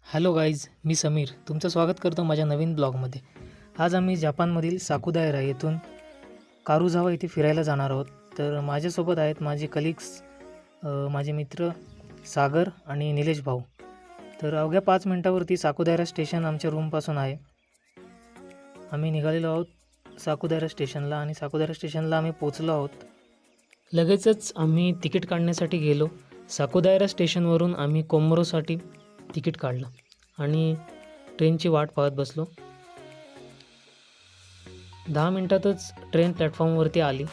Hello guys, मी समीर तुमचं स्वागत करतो माझ्या नवीन ब्लॉगमध्ये. आज आम्ही जपानमधील साकुदायरा येथून कारुझावा येथे फिरायला जाणार आहोत. तर माझ्यासोबत आहेत माझे कलिग्स, माझे मित्र सागर आणि निलेश भाऊ. तर अवघ्या 5 मिनटावरती साकुदायरा स्टेशन आमच्या रूमपासून आहे. आम्ही निघालेलो आहोत साकुदायरा स्टेशनला आणि साकुदायरा स्टेशनला आम्ही पोचलो आहोत. लगेचच आम्ही तिकीट काढण्यासाठी गेलो. साकुदायरा स्टेशनवरून आम्ही कोमोरोसाठी तिकीट काढलं आणि ट्रेनची वाट पाहत बसलो. 10 मिनटातच ट्रेन प्लॅटफॉर्मवरती आली.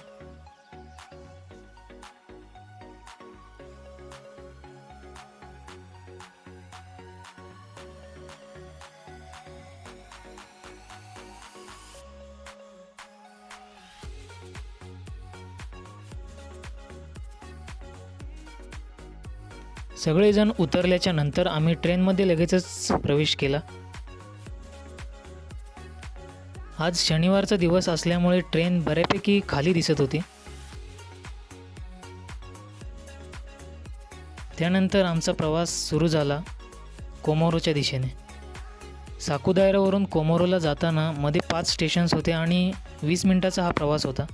सगळेजण उतरल्याच्या नंतर आम्ही ट्रेनमध्ये लगेचच प्रवेश केला. आज शनिवारचा दिवस असल्यामुळे ट्रेन बऱ्यापैकी खाली दिसत होती. त्यानंतर आमचा प्रवास सुरू झाला कोमोरोच्या दिशेने. साकुदायरावरून कोमोरोला जाताना मध्ये 5 स्टेशन्स होते आणि 20 मिनिटाचा हा प्रवास होता.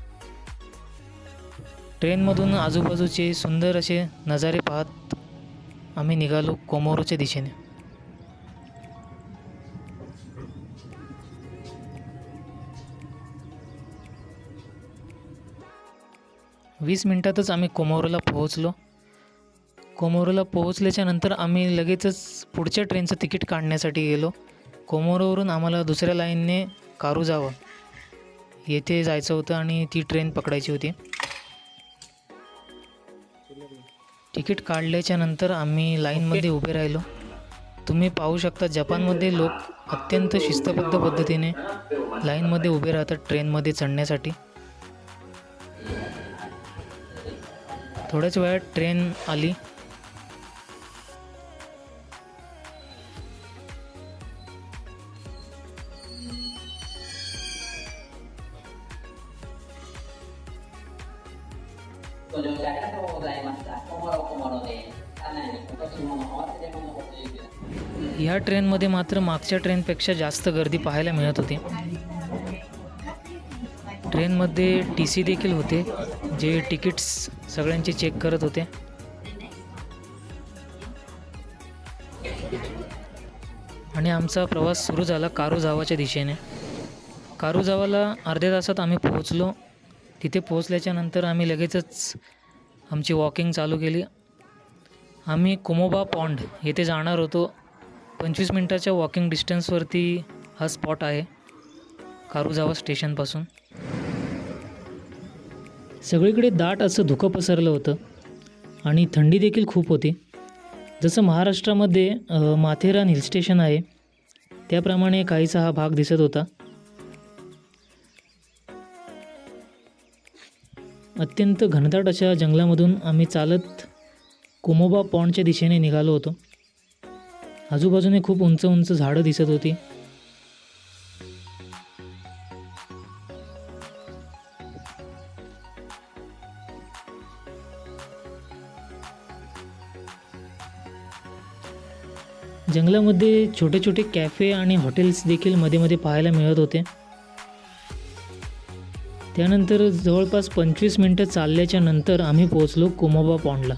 ट्रेनमधून आजूबाजूचे सुंदर असे नजारे पाहत आम्ही निघालो कोमोरोच्या दिशेने. वीस मिनिटातच आम्ही कोमोरोला पोहोचलो. कोमोरोला पोहोचल्याच्या नंतर आम्ही लगेचच पुढच्या ट्रेनचं तिकीट काढण्यासाठी गेलो. कोमोरोवरून आम्हाला दुसऱ्या लाईनने कारुझावा येथे जायचं होतं आणि ती ट्रेन पकडायची होती. तिकीट काढल्याच्या नंतर आम्ही लाईनमध्ये उभे राहिलो. तुम्ही पाहू शकता जपानमध्ये लोक अत्यंत शिस्तबद्ध पद्धतीने लाईनमध्ये उभे राहतात ट्रेनमध्ये चढण्यासाठी. थोड्याच वेळात ट्रेन आली. ह्या ट्रेनमध्ये मात्र मागच्या ट्रेनपेक्षा जास्त गर्दी पाहायला मिळत होती. ट्रेनमध्ये TC देखील होते जे तिकीट्स सगळ्यांचे चेक करत होते. आणि आमचा प्रवास सुरू झाला कारुझावाच्या दिशेने. कारुझावाला अर्ध्या तासात आम्ही पोहोचलो. तिथे पोहोचल्याच्या नंतर आम्ही लगेचच आमची वॉकिंग चालू केली. आम्ही कोमोबा पॉन्ड येथे जाणार होतो. 25 मिनटाच्या वॉकिंग डिस्टन्सवरती हा स्पॉट आहे कारुझावा स्टेशनपासून. सगळीकडे दाट असं धुकं पसरलं होतं आणि थंडी देखील खूप होती. जसं महाराष्ट्रामध्ये माथेरान हिल स्टेशन आहे त्याप्रमाणे काहीसा हा भाग दिसत होता. अत्यंत घनदाट अशा जंगलामधून आम्ही चालत कोमोबा पॉन्डच्या दिशेने निघालो होतो. आजूबाजूने खूप उंच उंच झाडं दिसत होती. जंगलामध्ये छोटे छोटे कॅफे आणि हॉटेल्स देखील मध्ये मध्ये पाहायला मिळत होते. त्यानंतर जवळपास 25 मिनटं चालल्याच्या नंतर आम्ही पोहोचलो कोमोबा पॉन्डला.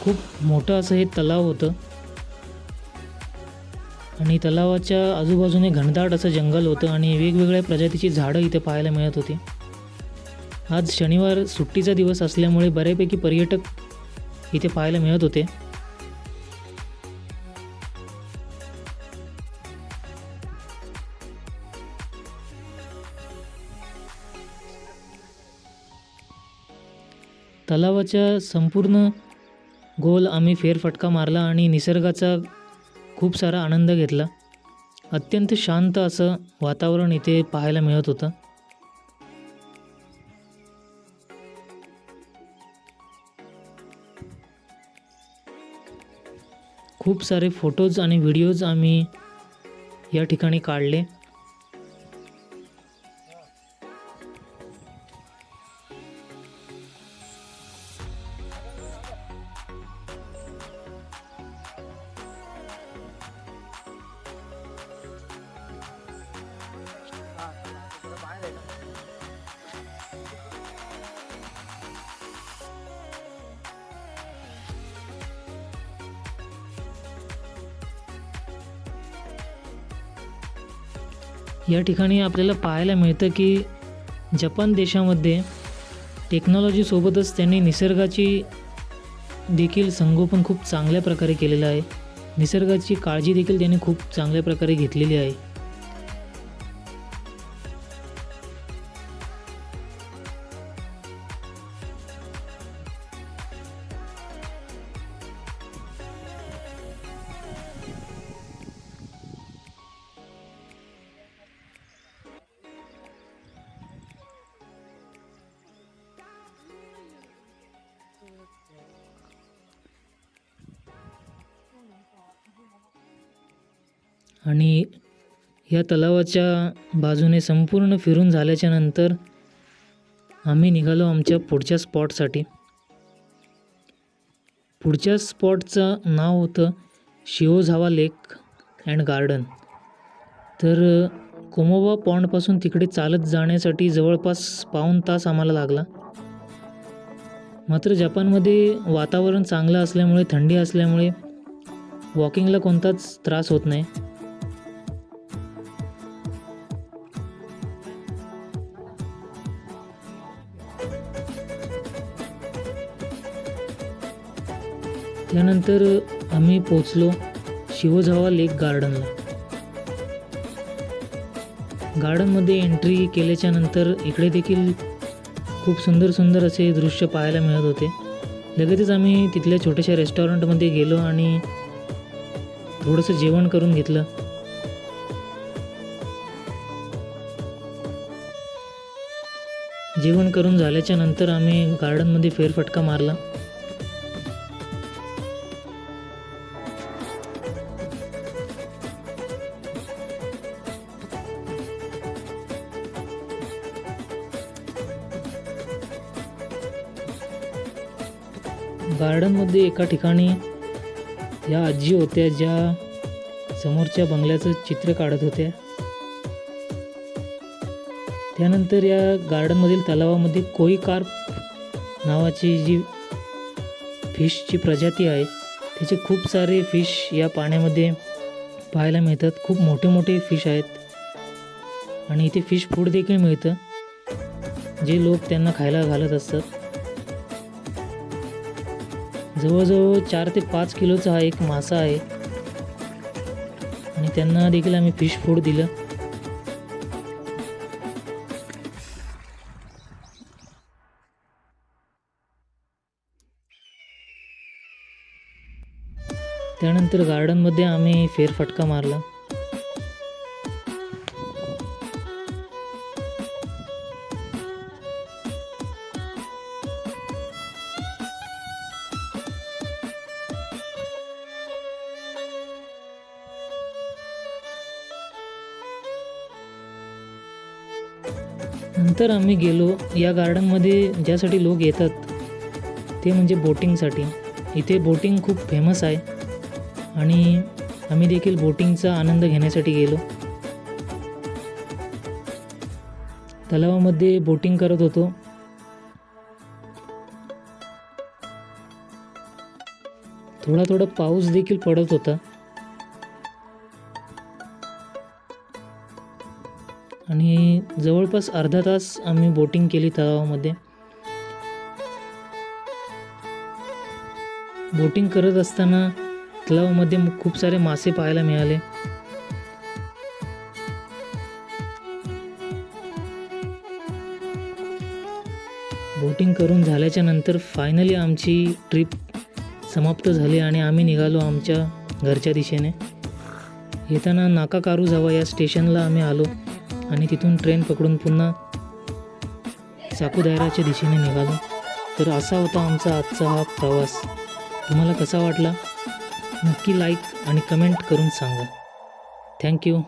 खूप मोठं असं हे तलाव होतं आणि तलावाच्या आजूबाजूने घनदाट असं जंगल होतं आणि वेगवेगळ्या प्रजातीची झाडं इथे पाहायला मिळत होती. आज शनिवार सुट्टीचा दिवस असल्यामुळे बऱ्यापैकी पर्यटक इथे पाहायला मिळत होते. तलावाच्या संपूर्ण गोल आम्ही फेरफटका मारला आणि निसर्गाचा खूप सारा आनंद घेतला. अत्यंत शांत असं वातावरण इथे पाहायला मिळत होतं. खूप सारे फोटोज आणि व्हिडिओज आम्ही या ठिकाणी काढले. या ठिकाणी आपल्याला पाहायला मिळतं की जपान देशामध्ये टेक्नॉलॉजीसोबतच त्यांनी निसर्गाची देखील संगोपन खूप चांगल्या प्रकारे केलेलं आहे. निसर्गाची काळजी देखील त्यांनी खूप चांगल्या प्रकारे घेतलेली आहे. आणि या तलावाच्या बाजूने संपूर्ण फिरून झाल्याच्या नंतर आम्ही निघालो आमच्या पुढच्या स्पॉटसाठी. पुढच्या स्पॉटचं नाव होतं शिओझावा लेक अँड गार्डन. तर कोमोबा पॉन्डपासून तिकडे चालत जाण्यासाठी जवळपास पाऊण तास आम्हाला लागला. मात्र जपानमध्ये वातावरण चांगलं असल्यामुळे, थंडी असल्यामुळे वॉकिंगला कोणताच त्रास होत नाही. त्यानंतर आम्ही पोचलो शिओझावा लेक गार्डनला. गार्डनमध्ये एंट्री केल्याच्या नंतर इकडे देखील खूप सुंदर सुंदर असे दृश्य पाहायला मिळत होते. लगेचच आम्ही तिथल्या छोट्याशा रेस्टॉरंटमध्ये गेलो आणि थोडंसं जेवण करून घेतलं. जेवण करून झाल्याच्या नंतर आम्ही गार्डनमध्ये फेरफटका मारला. गार्डनमध्ये एका ठिकाणी या आजी होत्या ज्या समोरच्या बंगल्याचं चित्र काढत होत्या. त्यानंतर या गार्डनमधील तलावामध्ये कोई कार्प नावाची जी फिशची प्रजाती आहे त्याचे खूप सारे फिश या पाण्यामध्ये पाहायला मिळतात. खूप मोठे मोठे फिश आहेत आणि इथे फिश फूड देखील मिळतं जे लोक त्यांना खायला घालत असतात. जवळजवळ 4 ते 5 किलोचा हा एक मासा आहे आणि त्यांना देखील आम्ही फिश फूड दिलं. त्यानंतर गार्डनमध्ये आम्ही फेरफटका मारला. नंतर आम्ही गेलो या गार्डनमध्ये ज्यासाठी लोक येतात ते म्हणजे बोटिंगसाठी. इथे बोटिंग खूप फेमस आहे आणि आम्ही देखील बोटिंगचा आनंद घेण्यासाठी गेलो. तलावामध्ये बोटिंग करत होतो. थोडा थोडा पाऊस देखील पडत होता आणि जवळपास अर्धा तास आम्ही बोटिंग केली तलावामध्ये. बोटिंग करत असताना तलावामध्ये खूप सारे मासे पाहायला मिळाले. बोटिंग करून झाल्याच्या नंतर फायनली आमची ट्रिप समाप्त झाली आणि आम्ही निघालो आमच्या घरच्या दिशेने. येताना नाकाकारुझावा या स्टेशनला आम्ही आलो आणि तिथून ट्रेन पकडून पुन्हा साकुदायराच्या दिशेने निघालो. तर असा होता आमचा आजचा हा प्रवास. तुम्हाला कसा वाटला नक्की लाईक आणि कमेंट करून सांगा. थँक्यू.